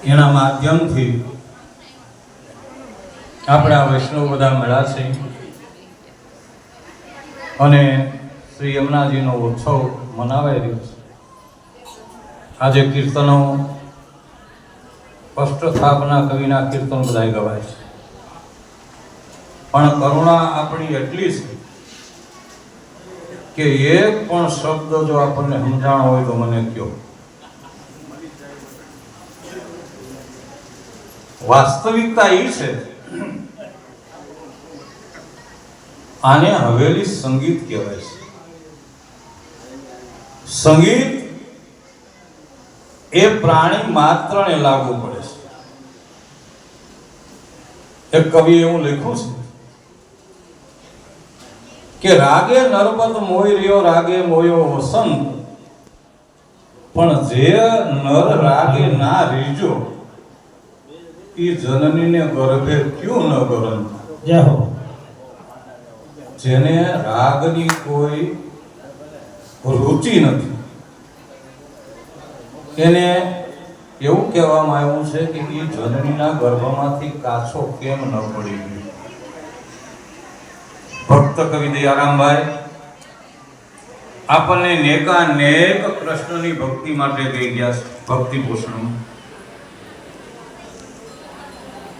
એના માધ્યમથી આપણા વૈષ્ણવ બધા મળ્યા છે અને શ્રી યમુનાજીનો ઉત્સવ મનાવાઈ રહ્યો છે. આજે કીર્તનો અષ્ટસ્થાપના કવિના કીર્તનો બધા ગવાય છે, પણ કરુણા આપણી એટલી છે કે એક પણ શબ્દ જો આપણને સમજાણો હોય તો મને કહો. વાસ્તવિકતા એ છે, આને હવેલી સંગીત કહેવાય છે. સંગીત એ પ્રાણી માત્રને લાગુ પડે છે. એક કવિએ એવું લખ્યું છે કે રાગે નરપત મોય રહ્યો, રાગે મોયો વસંત, પણ જે નર રાગે ના રીજો, એ જનનીને ગર્ભે ક્યું ન ગરંત. જેને રાગની કોઈ રુચિ નથી એને એવું કહેવામાં આવ્યું છે કે એ જનનીના ગર્ભમાંથી કાછો કેમ ન પડી ગયો. ભક્ત કવિ દયારામભાઈ આપણને નેકાનેક કૃષ્ણની ભક્તિ માટે કહી ગયા છે. ભક્તિ ભૂષણ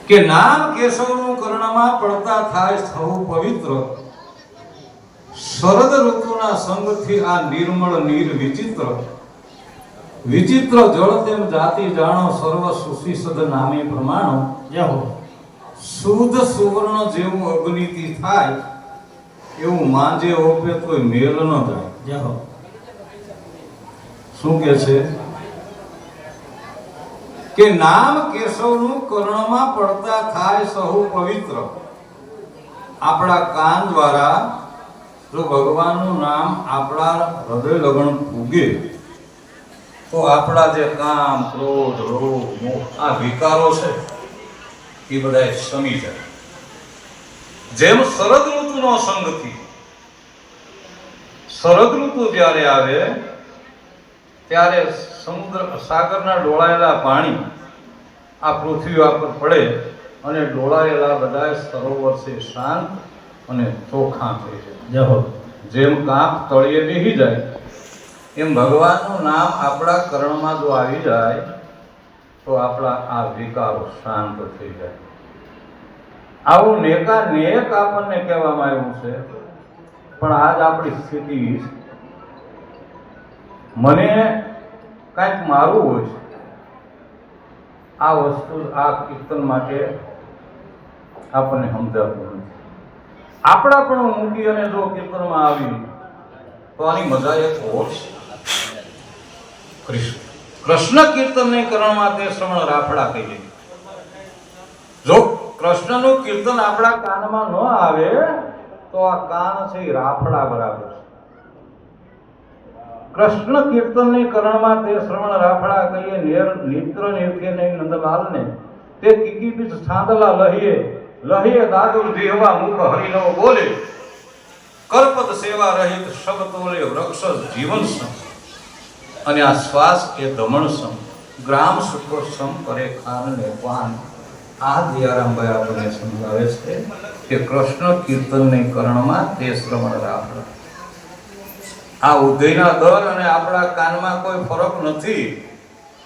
કે નામ કેશવનું કર્ણમાં પડતા થાય સૌ પવિત્ર, શરદ ઋતુના સંગથી આ નિર્મળ નીર વિચિત્ર, વિચિત્ર જળ તેમ જાતિ જાણો, સર્વ સુશીસદ નામે પ્રમાણો, શુદ્ધ સુવર્ણ જેવું અગ્નિથી થાય, એવું માંજે ઓપે કોઈ મેલ ન જાય. શું કે છે કે નામ કેશવનું કર્ણમાં પડતા થાય સહુ પવિત્ર. આપણા કાન દ્વારા જો ભગવાનનું નામ આપણા હૃદય લગન પૂગે તો આપણા જે કામ, ક્રોધ, લોભ, મોહ આ વિકારો છે એ બધા શમી જાય. જેમ શરદ ઋતુનો સંગથી, શરદ ઋતુ જ્યારે આવે ત્યારે સમુદ્ર સાગરના ડોળાયેલા પાણી આ પૃથ્વી પર પડે અને ડોળાયેલા બધા સરોવર છે શાંત અને ચોખ્ખા થઈ જાય. જેમ કાંપ તળિયે બેસી જાય એમ ભગવાનનું નામ આપણા કર્ણમાં જો આવી જાય તો આપણા આ વિકારો શાંત થઈ જાય. આવું નેકાનેક આપણને કહેવામાં આવ્યું છે, પણ આજ આપણી સ્થિતિ મને કાંઈક મારવું હોય છે, આ વસ્તુ આ કીર્તન માટે આપણને સમજાતું નથી. આપણા પણ મૂકી અને જો કીર્તનમાં આવી તો આની મજા એક ઓર છે. કૃષ્ણ કીર્તનને કરણમાં તે શ્રવણ રાફડા કહીએ. જો કૃષ્ણનું કીર્તન આપણા કાનમાં ન આવે તો આ કાન છે એ રાફડા બરાબર છે. કૃષ્ણ કીર્તનની કરણમાં તે શ્રવણ રાફડા કહીએ. નેત્ર નિરખે નહીં નંદલાલને તે કીકી બીજ છાંદલા લહીએ, લહીએ દાદુર જીહવા મુખ હરિનો બોલે, કરપદ સેવા રહિત શબ્દોલે વૃક્ષ જીવન સમ, અને આ શ્વાસ એ દમણ સમ, ગ્રામ સુખો સમ કરે ખાન ને પાન. આ દયારામભાઈ આપણને સમજાવે છે કે કૃષ્ણ કીર્તનની કરણમાં તે શ્રવણ રાફડા. આ ઉદયના દર અને આપણા કાનમાં કોઈ ફરક નથી.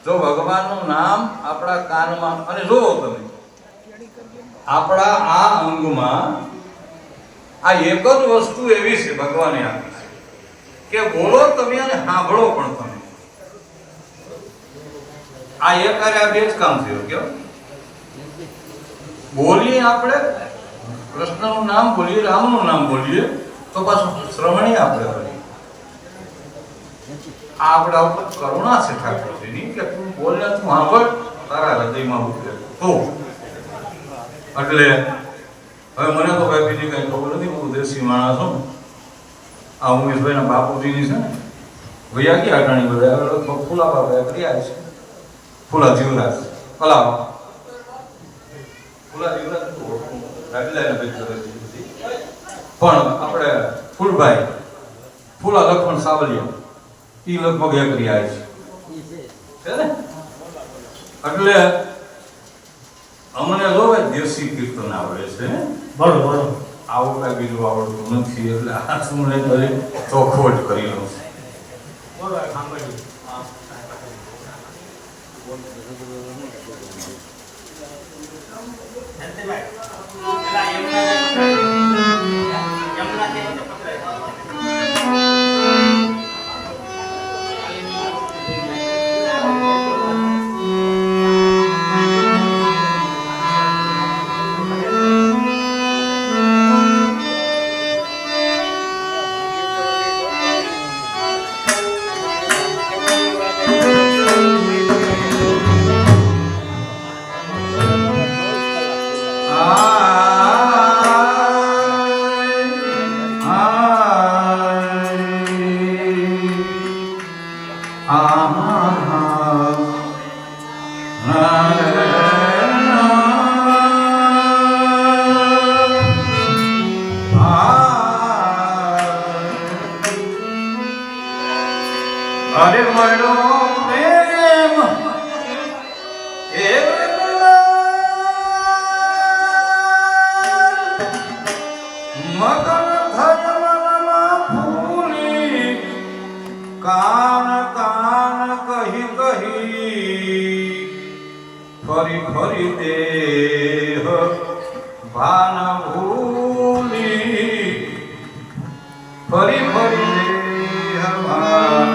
જો ભગવાનનું નામ આપણા કાનમાં, અને જુઓ તમે આપણા આ અંગમાં આ એક જ વસ્તુ એવી છે ભગવાને આપી છે કે બોલો તમે અને સાંભળો પણ તમે. આ એક આ બે જ કામ થયું. કેવું બોલીએ આપણે કૃષ્ણનું નામ બોલીએ, રામનું નામ બોલીએ, તો પાછું શ્રવણી આપણે કરીએ. આપણા ઉપર કરુણા છે ઠાકોરજીની કે તું બોલને તું સાંભળ, તારા હૃદયમાં ઉતરે તો. એટલે હવે મને તો ભાઈ બીજી કઈ ખબર નથી, હું દેશી માણસ છું. આ ઉમેશભાઈના બાપુજીની છે ને ભૈયા ક્યાં અટાણી બધા લગભગ ફૂલા બાપા કર્યા છે. ફૂલા જીવરાજ કલા ફૂલા જીવરાજ પણ આપણે ફૂલભાઈ ફૂલા લખમણ સાવલિયા એ લગભગ એ કર્યા છે. એટલે અમને જો દેશી કીર્તન આવડે છે. બોલો બોલો. આવું કઈ બીજું આવડતું નથી એટલે આ સુમને કરી ચોખવટ કરી લઉં છું. બોલો સાંભળ્યું. અરે મળો પ્રેમ મગન ધર્મમાં ફૂલી કાન કાન કહી કહી ફરી ફરી દેહ ભાન ભૂલી ફરી ફરી દેહ ભાન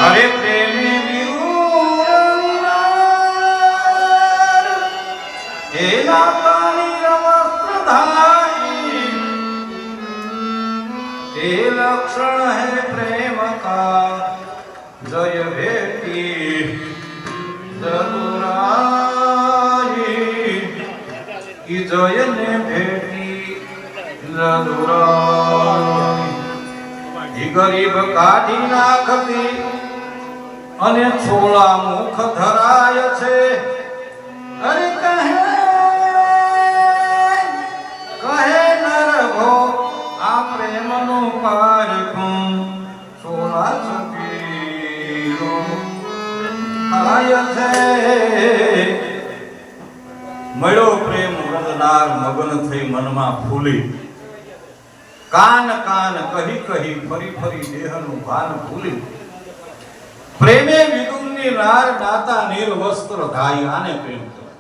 અરે પ્રેમી વિરુર એના પાણી વસ્ત્રધારી એ લક્ષણ હે પ્રેમ કા જય ભેટી જદુરાઈ ઈ જય ને ભેટી જદુરાઈ ઈ ગરીબ કાઢી નાખતી અને છોલા મુખ ધરાય છે. અરે કહે નરભો આ પ્રેમનું પારખું છોલા સપીરો ખાય છે. મળ્યો પ્રેમ વરદનાર મગન થઈ મનમાં ફૂલી કાન કાન કહી કહી ફરી ફરી દેહનું ભાન ભૂલી પ્રેમે વિદુરની નાર દાતા નીલ વસ્ત્ર ધાઈ આને પ્રેમ કહેવાય.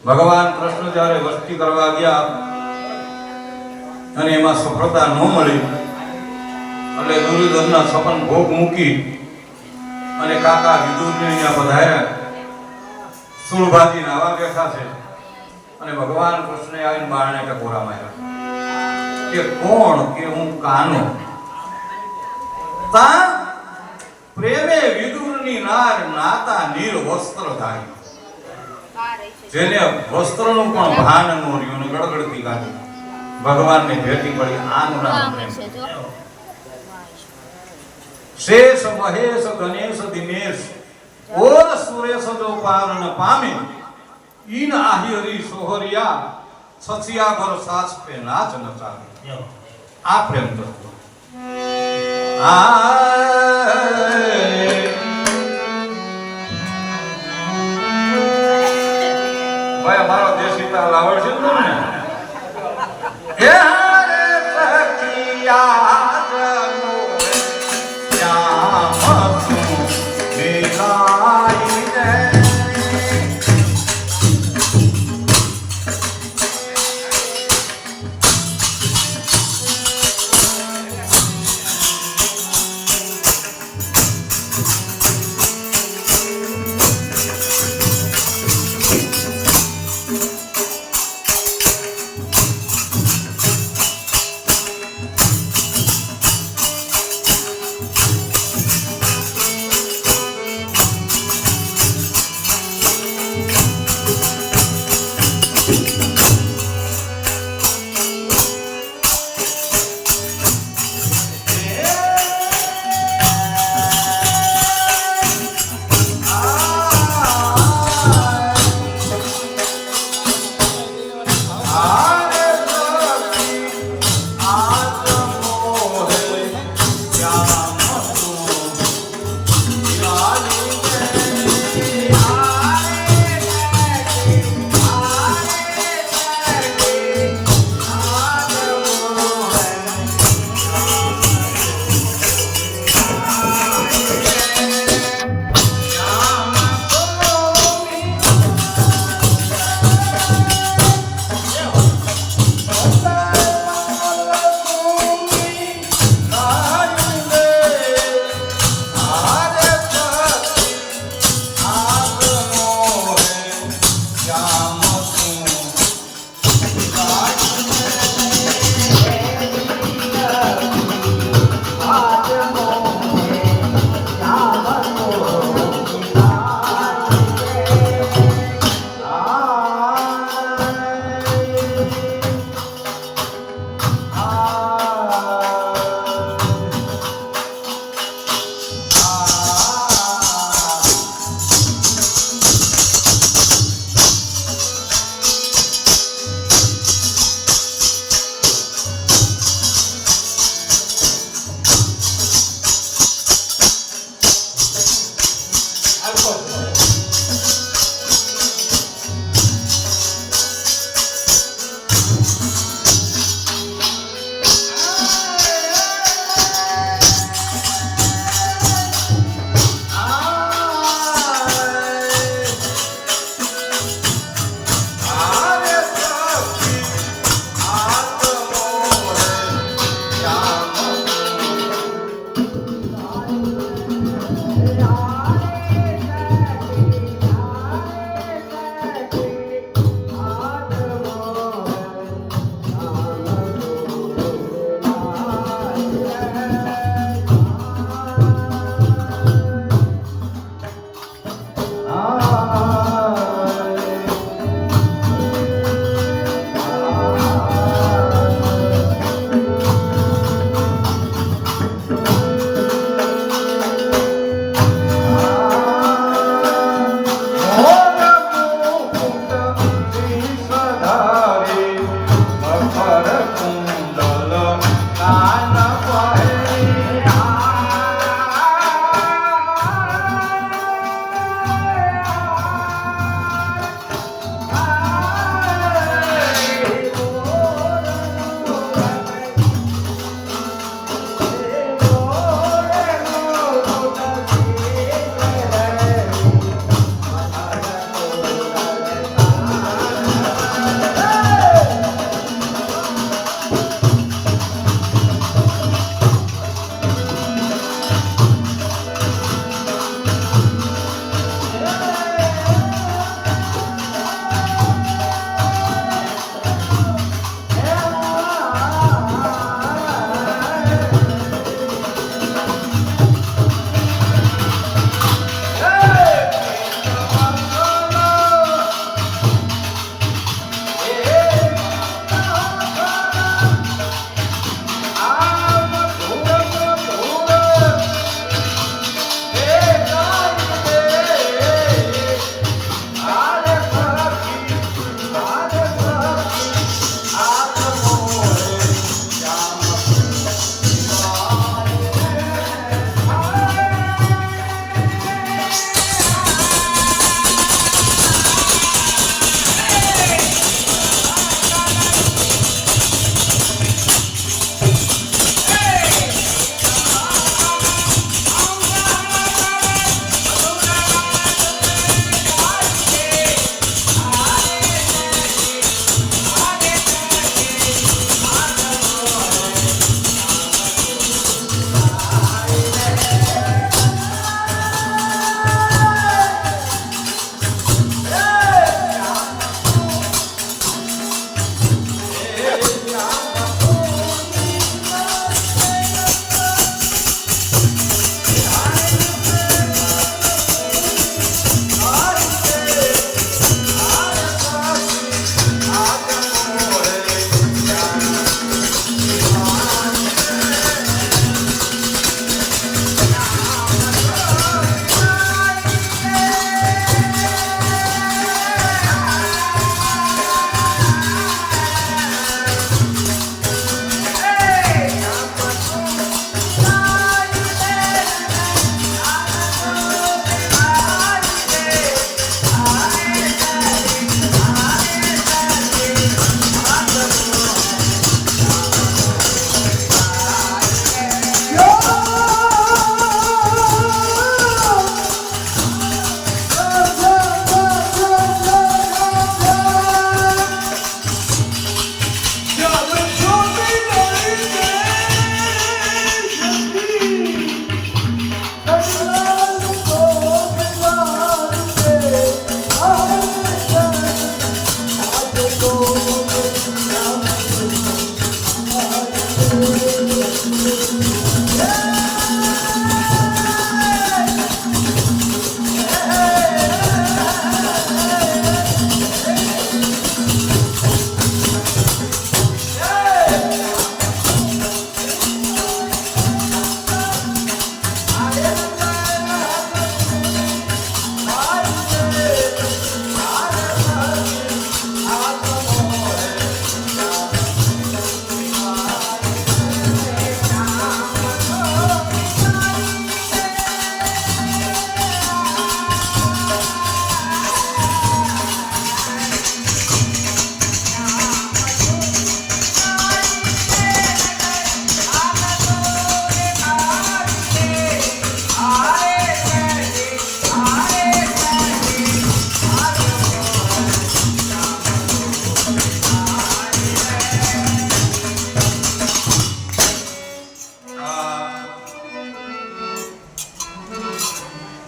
ભગવાન કૃષ્ણ જ્યારે વસ્તી કરવા ગયા અને એમાં સફળતા ન મળી એટલે દુર્યોધનના સપન ભોગ મૂકી અને કાકા વિદુરને અહીંયા પધાર્યા. સુરભાજી નાવા બેઠા છે અને ભગવાન કૃષ્ણે આવીને બારણે ટકોરા માર્યા કે કોણ કે હું કાનો. તા પ્રેમે વિદુરની નાર નાતા નીલ વસ્ત્ર ધારી જેને વસ્ત્રનું પણ ભાન ન રહ્યું ને ગડગડતી કાઢી ભગવાનને ભેટી પડી. આનું નામ પ્રેમ. શેષ મહેશ ગણેશ દિનેશ ઓર સુરેશ જો પારણ પામે ઈન આહિરી સોહરિયા સચિયા પર સાચ પે નાચ નચાવે. આ પ્રેમ તત્વ. ભાઈ મારો દેશી તાલ આવડશે ને તમને? હે રે સખિયા જનો શ્યામ તું મિલાઈ દે.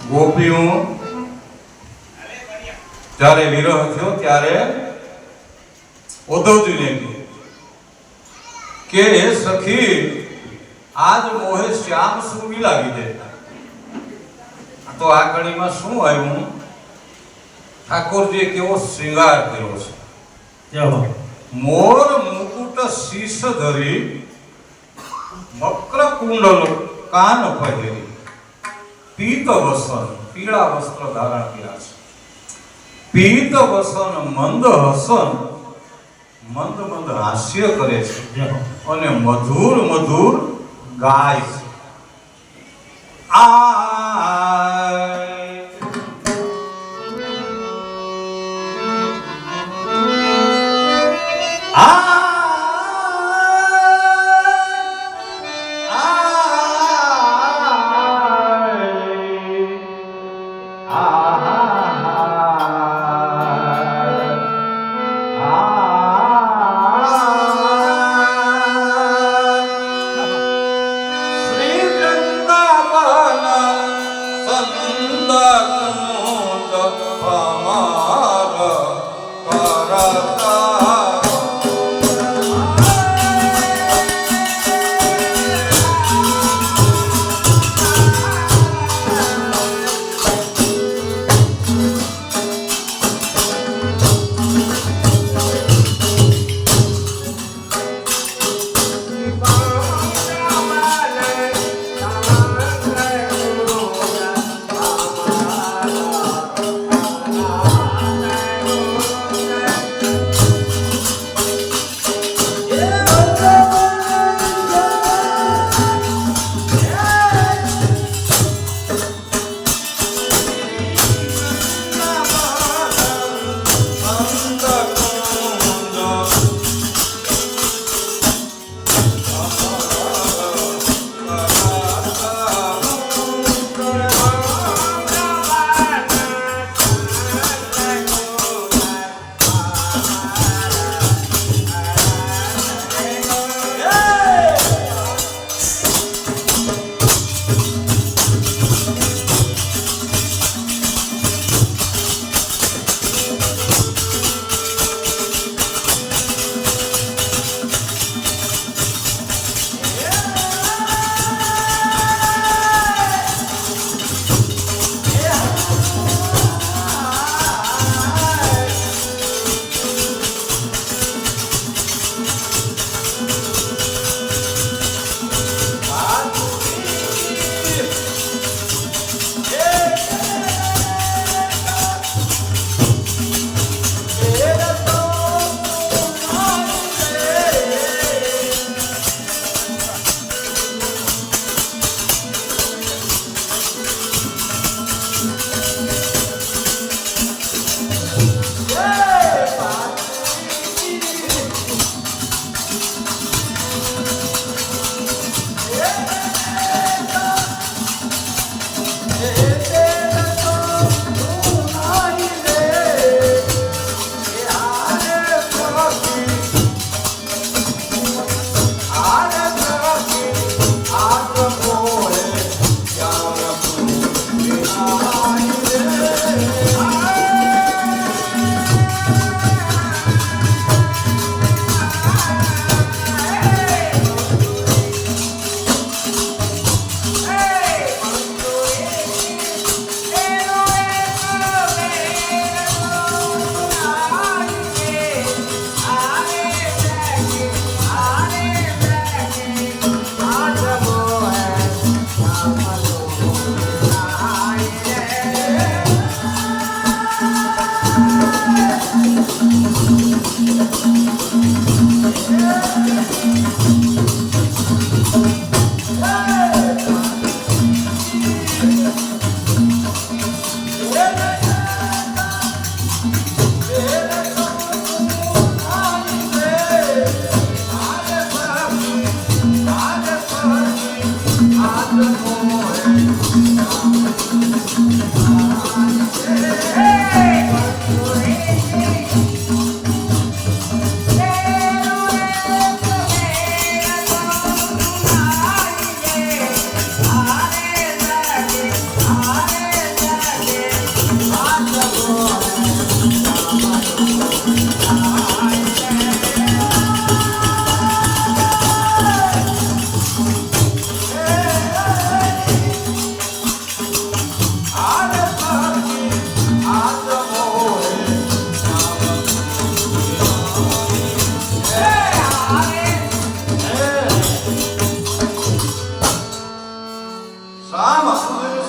ગોપીઓ જ્યારે વિરહ થયો ત્યારે ઉદ્ધવજીને કહ્યું કે હે સખી આજ મોહે શ્યામ શું મિલાવી દે. તો આ કડીમાં શું આવ્યું? ઠાકોરજીએ કેવો શ્રૃંગાર કર્યો છે. જય હો. મોર મુકુટ શીશ ધરી મકર કુંડલ કાન પહેરી પીત વસન પીળા વસ્ત્ર ધારણ કર્યા છે. પીત વસન મંદ હસન મંદ મંદ હાસ્ય કરે છે જય હો. અને મધુર મધુર ગાય છે. આય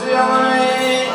શ્રી અમને